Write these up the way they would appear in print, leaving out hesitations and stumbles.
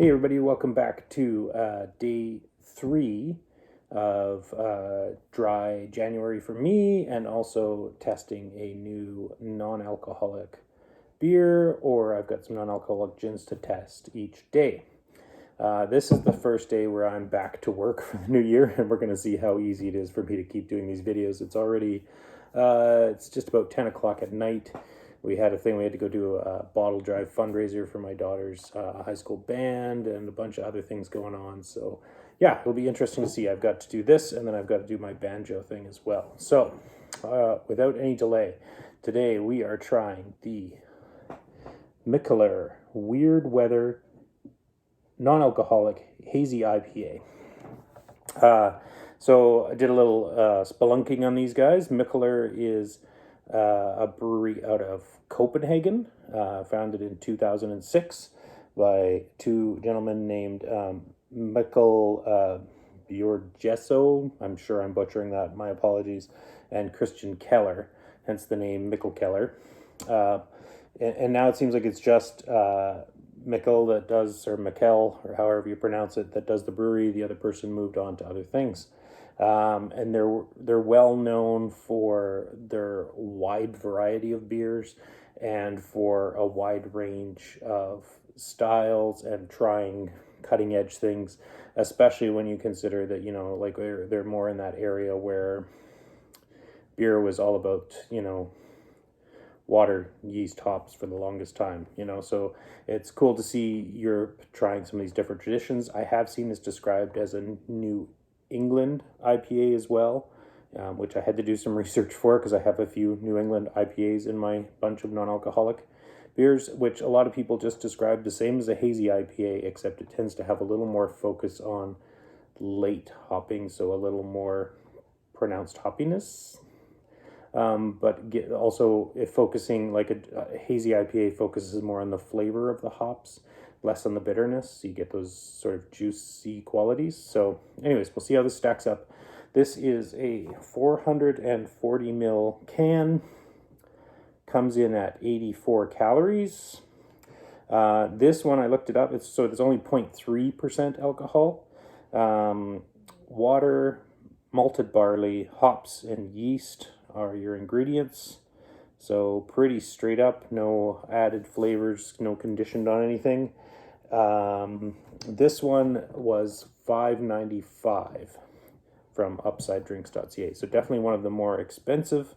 Hey everybody, welcome back to day 3 of dry January for me, and also testing a new non-alcoholic beer, or I've got some non-alcoholic gins to test each day. This is the first day where I'm back to work for the new year, and we're going to see how easy it is for me to keep doing these videos. It's already, it's just about 10 o'clock at night. We had a thing, we had to go do a bottle drive fundraiser for my daughter's high school band and a bunch of other things going on. So yeah, it'll be interesting to see. I've got to do this, and then I've got to do my banjo thing as well. So without any delay, today we are trying the Mikkeller Weird Weather non-alcoholic Hazy IPA. So I did a little spelunking on these guys. Mikkeller is a brewery out of Copenhagen, founded in 2006 by two gentlemen named Mikkel Bjorgesso, I'm sure I'm butchering that, my apologies, and Christian Keller, hence the name Mikkeller. And now it seems like it's just Mikkel that does, or Mikkel, or however you pronounce it, that does the brewery. The other person moved on to other things. And they're well known for their wide variety of beers and for a wide range of styles and trying cutting edge things, especially when you consider that, you know, like they're more in that area where beer was all about, you know, water, yeast, hops for the longest time, you know. So it's cool to see you're trying some of these different traditions. I have seen this described as a New England IPA as well, which I had to do some research for because I have a few New England IPAs in my bunch of non-alcoholic beers, which a lot of people just describe the same as a hazy IPA, except it tends to have a little more focus on late hopping, so a little more pronounced hoppiness. But also if focusing, like a hazy IPA focuses more on the flavor of the hops, less on the bitterness, so you get those sort of juicy qualities. So anyways, we'll see how this stacks up. This is a 440 ml can, comes in at 84 calories. This one, I looked it up, it's only 0.3% alcohol. Water, malted barley, hops, and yeast are your ingredients. So pretty straight up, no added flavors, no conditioned on anything. This one was $5.95 from UpsideDrinks.ca. So definitely one of the more expensive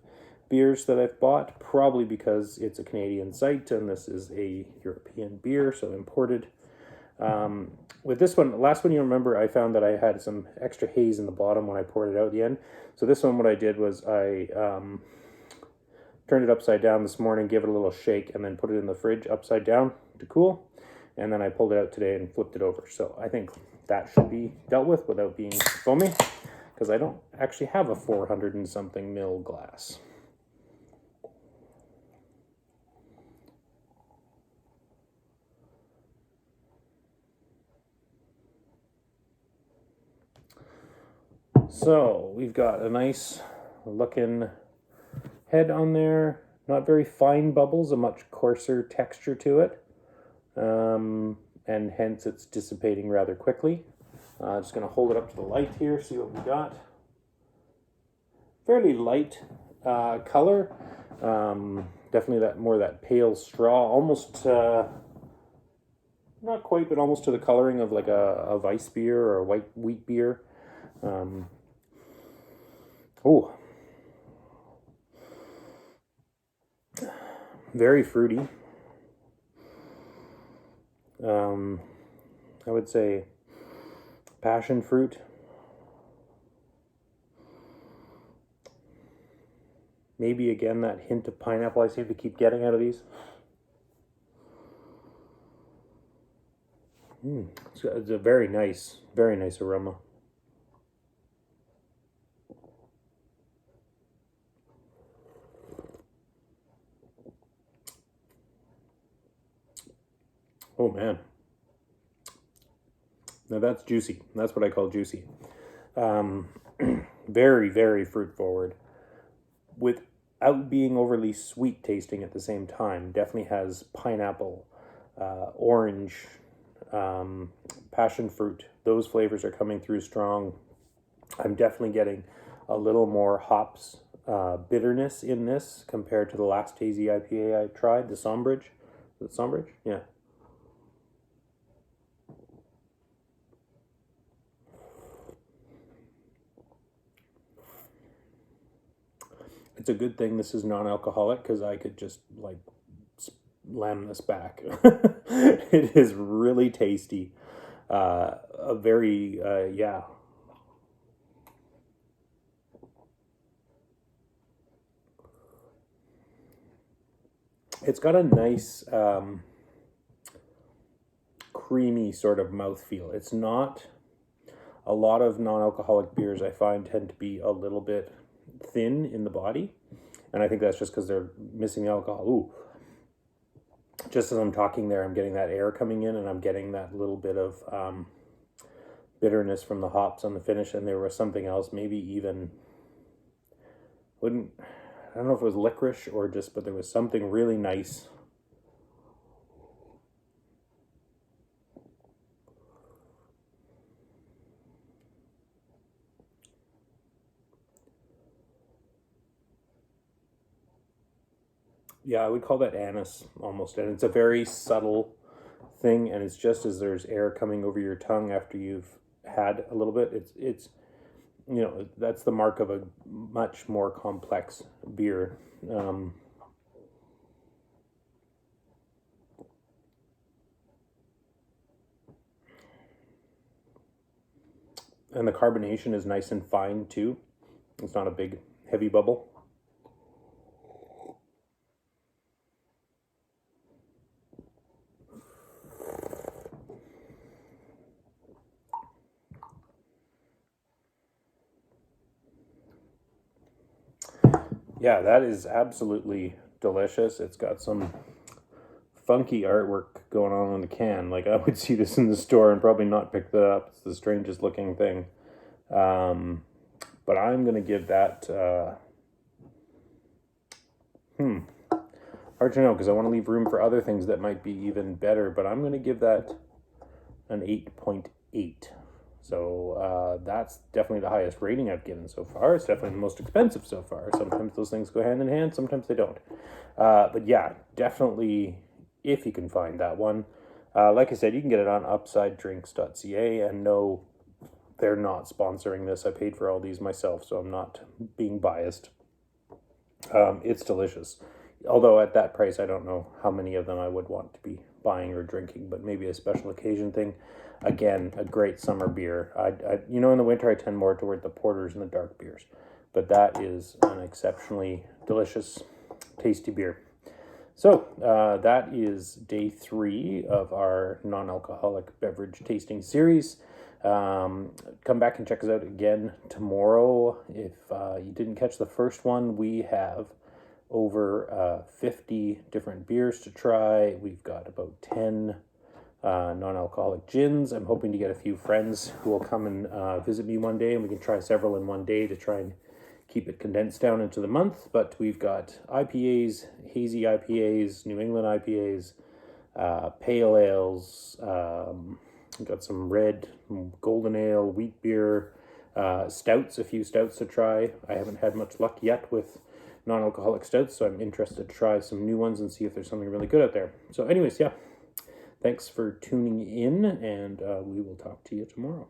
beers that I've bought, probably because it's a Canadian site and this is a European beer, so imported. With this one, last one, you remember, I found that I had some extra haze in the bottom when I poured it out at the end. So this one, what I did was I turned it upside down this morning, gave it a little shake, and then put it in the fridge upside down to cool. And then I pulled it out today and flipped it over. So I think that should be dealt with without being foamy, because I don't actually have a 400 and something ml glass. So we've got a nice looking head on there, not very fine bubbles, a much coarser texture to it, and hence it's dissipating rather quickly. Just going to hold it up to the light here, see what we got. Fairly light color, definitely that pale straw, almost not quite, but almost to the coloring of like a Weiss beer or a white wheat beer. Oh, very fruity. I would say passion fruit. Maybe again that hint of pineapple I seem to keep getting out of these. It's a very nice aroma. Oh man. Now that's juicy. That's what I call juicy. Very, very fruit forward, without being overly sweet tasting at the same time. Definitely has pineapple, orange, passion fruit. Those flavors are coming through strong. I'm definitely getting a little more hops bitterness in this compared to the last Hazy IPA I tried, the Sombridge. Is it Sombridge? Yeah. It's a good thing this is non-alcoholic because I could just like slam this back. It is really tasty. A very, yeah. It's got a nice creamy sort of mouthfeel. It's not, a lot of non-alcoholic beers I find tend to be a little bit thin in the body. And I think that's just because they're missing alcohol. Ooh. Just as I'm talking there, I'm getting that air coming in and I'm getting that little bit of bitterness from the hops on the finish. And there was something else, maybe even, I don't know if it was licorice or just, but there was something really nice. Yeah, I would call that anise almost. And it's a very subtle thing. And it's just as there's air coming over your tongue after you've had a little bit. It's you know, that's the mark of a much more complex beer. And the carbonation is nice and fine too. It's not a big, heavy bubble. Yeah, that is absolutely delicious. It's got some funky artwork going on the can. Like, I would see this in the store and probably not pick that up. It's the strangest looking thing. But I'm going to give that, hard to know because I want to leave room for other things that might be even better, but I'm going to give that an 8.8. So that's definitely the highest rating I've given so far. It's definitely the most expensive so far. Sometimes those things go hand in hand, sometimes they don't. But yeah, definitely, if you can find that one. Like I said, you can get it on upsidedrinks.ca, and no, they're not sponsoring this. I paid for all these myself, so I'm not being biased. It's delicious. Although at that price, I don't know how many of them I would want to be buying or drinking, but maybe a special occasion thing. Again, a great summer beer. In the winter I tend more toward the porters and the dark beers, but that is an exceptionally delicious, tasty beer. So that is day 3 of our non-alcoholic beverage tasting series. Come back and check us out again tomorrow. If you didn't catch the first one, we have over 50 different beers to try. We've got about 10 non-alcoholic gins. I'm hoping to get a few friends who will come and visit me one day, and we can try several in one day to try and keep it condensed down into the month. But we've got IPAs, hazy IPAs, New England IPAs, pale ales. We've got some red, golden ale, wheat beer, stouts, a few stouts to try. I haven't had much luck yet with non-alcoholic stouts, so I'm interested to try some new ones and see if there's something really good out there. So anyways, yeah, thanks for tuning in, and we will talk to you tomorrow.